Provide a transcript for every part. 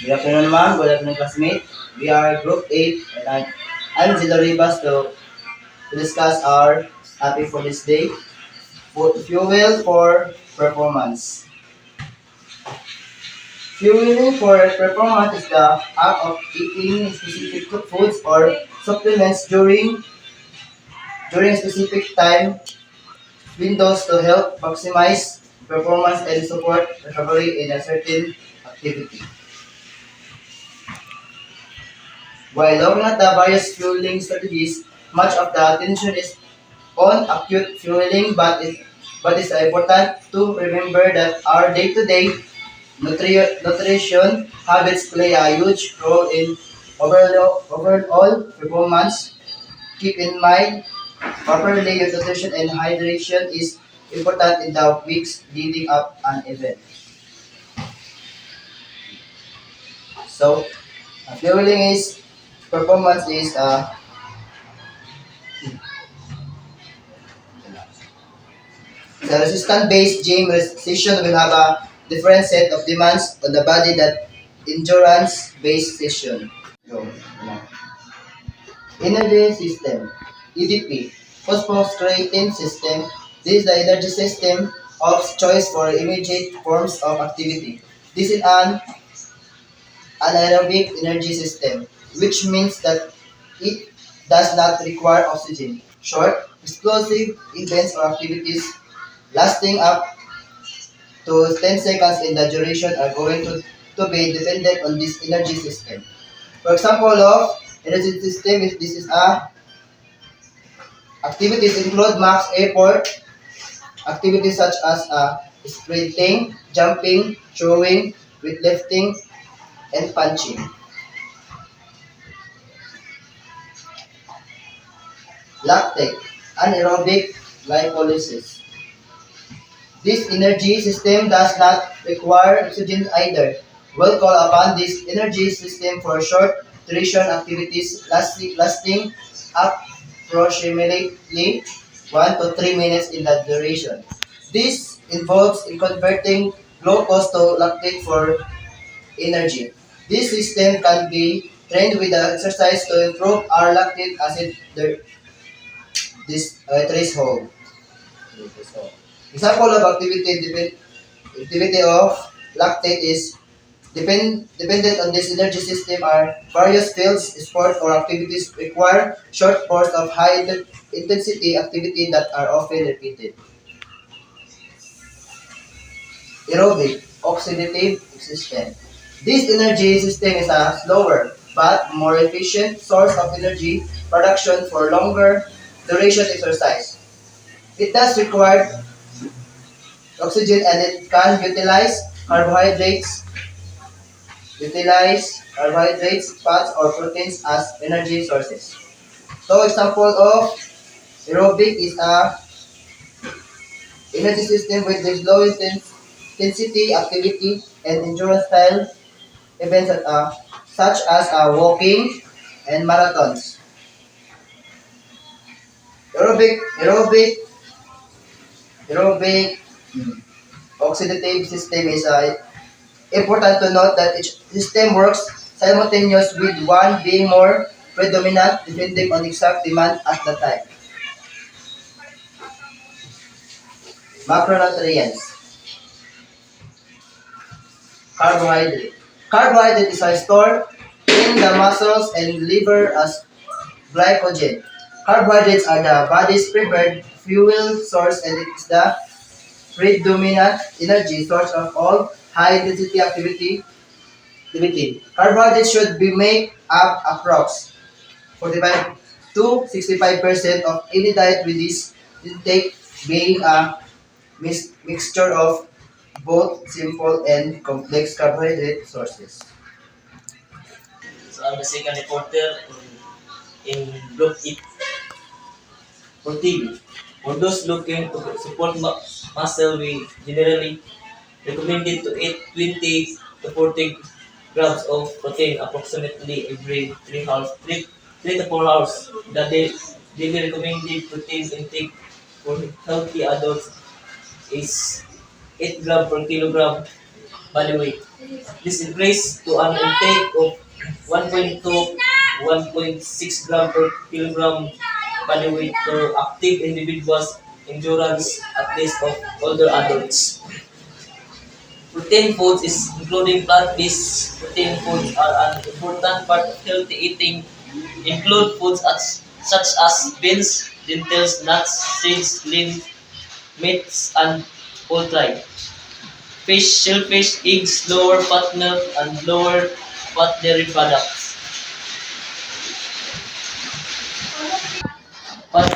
Good afternoon, ma'am. Good afternoon, classmate. We are Group 8, and I'm Zilla Ribas to discuss our topic for this day, fuel for performance. Fueling for performance is the act of eating specific foods or supplements during specific time windows to help maximize performance and support recovery in a certain activity. While looking at the various fueling strategies, much of the attention is on acute fueling, but it's important to remember that our day-to-day nutrition habits play a huge role in overall performance. Keep in mind, proper layer nutrition and hydration is important in the weeks leading up an event. So, fueling is performance is the resistance-based gym session will have a different set of demands on the body than endurance-based session. Go. Energy system, EDP, phosphorus-creatine system. This is the energy system of choice for immediate forms of activity. This is an anaerobic energy system, which means that it does not require oxygen. Short, explosive events or activities lasting up to 10 seconds in the duration are going to be dependent on this energy system. For example of energy system, if this is a activities include max effort, activities such as sprinting, jumping, throwing, weightlifting, and punching. Lactate, anaerobic glycolysis. This energy system does not require oxygen either. We'll call upon this energy system for short duration activities lasting approximately 1 to 3 minutes in that duration. This involves in converting glucose to lactate for energy. This system can be trained with the exercise to improve our lactic acid threshold. Example of activity of lactate is dependent on this energy system are various fields, sport or activities require short bursts of high intensity activity that are often repeated. Aerobic, oxidative system. This energy system is a slower but more efficient source of energy production for longer duration exercise. It does require oxygen and it can carbohydrates, fats, or proteins as energy sources. So example of aerobic is a energy system with this low intensity activity and endurance style events such as walking and marathons. Aerobic, aerobic oxidative system is important to note that each system works simultaneous with one being more predominant depending on exact demand at the time. Macronutrients. Carbohydrate. Carbohydrate is stored in the muscles and liver as glycogen. Carbohydrates are the body's preferred fuel source and it is the predominant energy source of all high intensity activity. Carbohydrates should be make up approx 45 to 65% of any diet with this intake being a mixture of both simple and complex carbohydrate sources. So I'm the second reporter in Group 8 for TV. For those looking to support muscle, we generally recommended to eat 20 to 40 grams of protein approximately every 3 to 4 hours. The daily recommended protein intake for healthy adults is 8 grams per kilogram body weight. This increased to an intake of 1.2 1.6 gram per kilogram body weight for active individuals endurance at least of older adults. Protein foods is including plant-based protein foods are an important part of healthy eating. Include foods such as beans, lentils, nuts, seeds, lean meats, and poultry. Fish, shellfish, eggs, lower fat milk, and lower fat dairy products. Fat,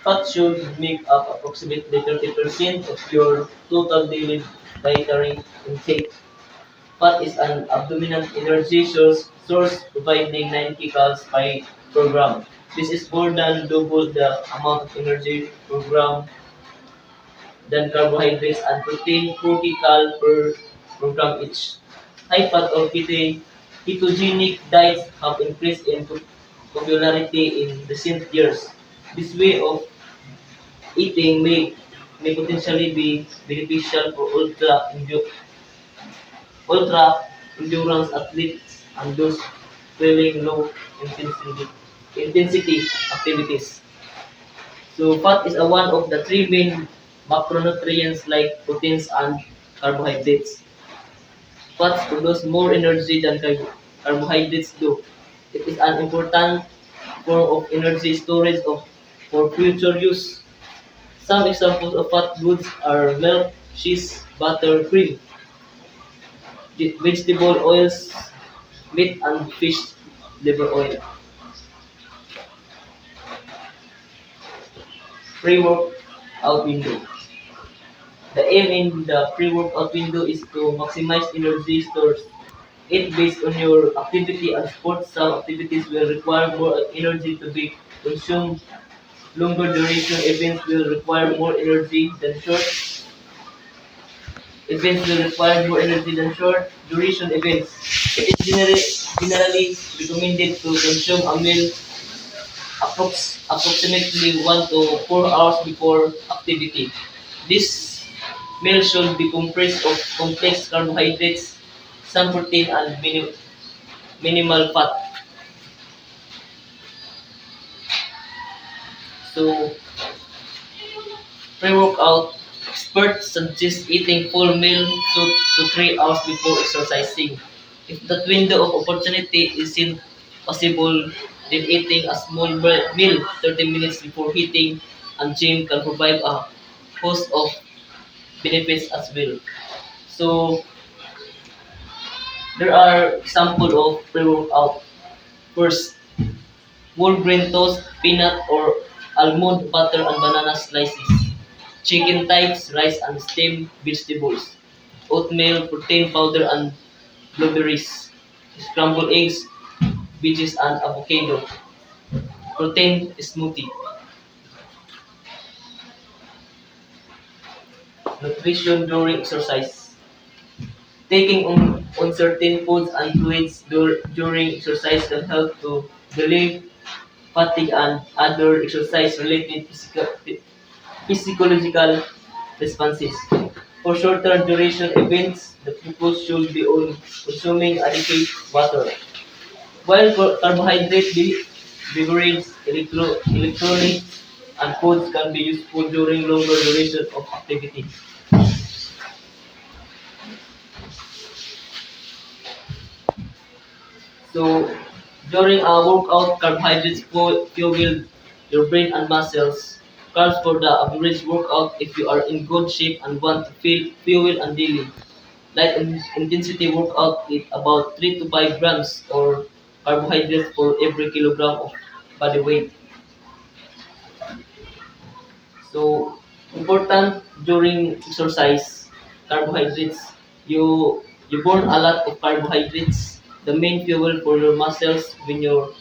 fat should make up approximately 30% of your total daily dietary intake. Fat is an abdominal energy source providing 90 calories per gram. This is more than double the amount of energy per gram than carbohydrates and protein 40 per gram each. High fat or ketogenic diets have increased in popularity in recent years. This way of eating may potentially be beneficial for ultra endurance athletes and those feeling low intensity activities. So fat is a one of the three main macronutrients like proteins and carbohydrates. Fats produce more energy than carbohydrates do. It is an important form of energy storage for future use. Some examples of fat goods are milk, cheese, butter, cream, vegetable oils, meat and fish liver oil. Pre-workout window. The aim in the pre-workout window is to maximize energy stores. It based on your activity and sport. Some activities will require more energy to be consumed. Longer duration events will require more energy than short events will require more energy than short duration events. It is generally recommended to consume a meal approximately 1 to 4 hours before activity. This meal should be comprised of complex carbohydrates, some protein, and minimal fat. So, pre-workout experts suggest eating full meal 2 to 3 hours before exercising. If that window of opportunity isn't possible, then eating a small meal 30 minutes before hitting and gym can provide a host of benefits as well. So there are examples of pre-workout. First, whole grain toast, peanut or almond butter and banana slices. Chicken types, rice and steamed vegetables. Oatmeal, protein powder and blueberries. Scrambled eggs, veggies and avocado. Protein smoothie. Nutrition during exercise. Taking on certain foods and fluids during exercise can help to relieve fatigue and other exercise-related physiological responses. For shorter duration events, the focus should be on consuming adequate water. While beverage, electronics, and foods can be useful during longer duration of activity. So, during a workout, carbohydrates fuel your brain and muscles. Carbs for the average workout if you are in good shape and want to feel fuel and daily. Light intensity workout is about 3 to 5 grams or carbohydrates for every kilogram of body weight. So important during exercise, carbohydrates. You burn a lot of carbohydrates, the main fuel for your muscles when you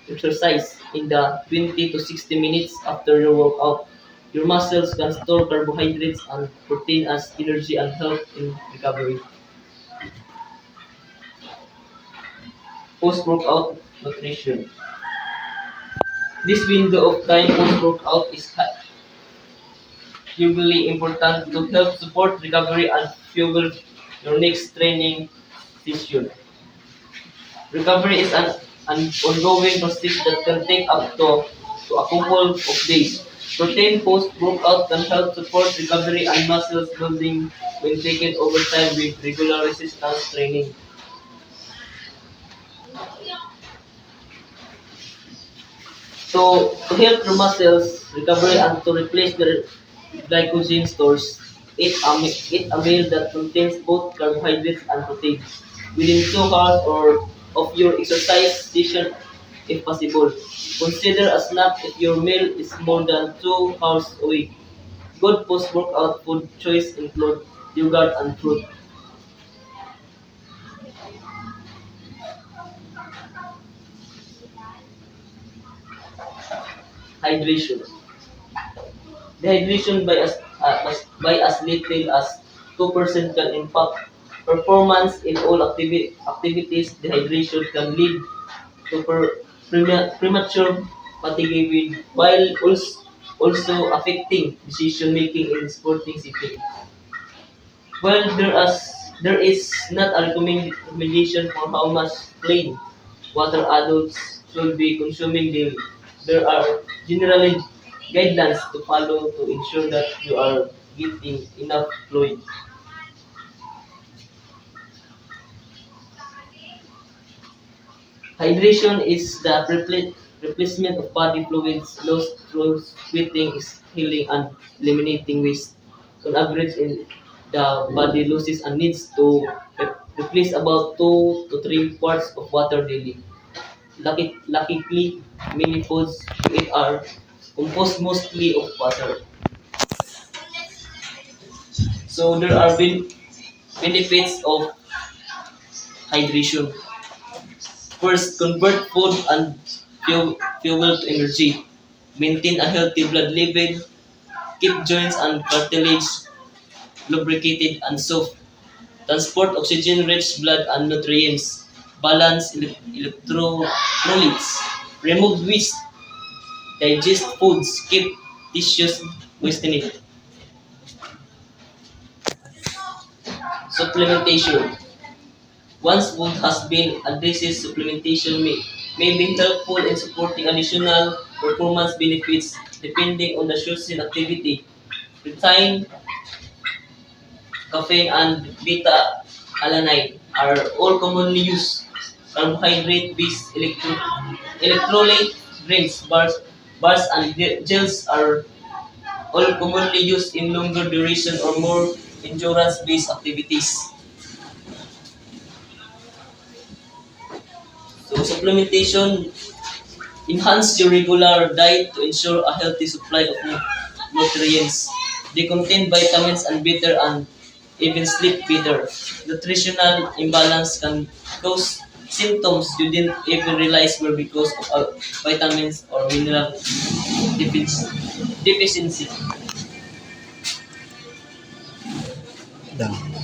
exercise in the 20 to 60 minutes after your workout. Your muscles can store carbohydrates and protein as energy and help in recovery. Post-workout nutrition. This window of time post-workout is hugely important to help support recovery and fuel. your next training session. Recovery is an ongoing process that can take up to a couple of days. Protein post-workout can help support recovery and muscle building when taken over time with regular resistance training. So, to help your muscles recover and to replace their glycogen stores, eat a meal that contains both carbohydrates and protein within 2 hours or of your exercise session if possible. Consider a snack if your meal is more than 2 hours away. Good post-workout food choice include yogurt and fruit. Hydration. Dehydration by as little as 2% can impact performance in all activities. Dehydration can lead to premature fatigue while also affecting decision making in sporting setting. While there is not a recommendation for how much plain water adults should be consuming daily, there are generally guidelines to follow to ensure that you are getting enough fluid. Hydration is the replacement of body fluids lost through sweating, healing, and eliminating waste. On average, the body loses and needs to replace about 2 to 3 parts of water daily. Luckily, many foods we eat are composed mostly of water. So there are benefits of hydration. First, convert food and fuel to energy. Maintain a healthy blood level. Keep joints and cartilage lubricated and soft. Transport oxygen-rich blood and nutrients. Balance electrolytes. Remove waste. Digest foods. Keep tissues moistened. Supplementation. Once food has been addressed, supplementation may be helpful in supporting additional performance benefits depending on the chosen activity. Lutein, caffeine, and beta-alanine are all commonly used. Carbohydrate-based electrolyte drinks, bars and gels are all commonly used in longer duration or more endurance-based activities. So supplementation enhance your regular diet to ensure a healthy supply of nutrients. They contain vitamins and bitter and even sleep better. Nutritional imbalance can cause symptoms you didn't even realize were because of vitamins or mineral deficiency. Done.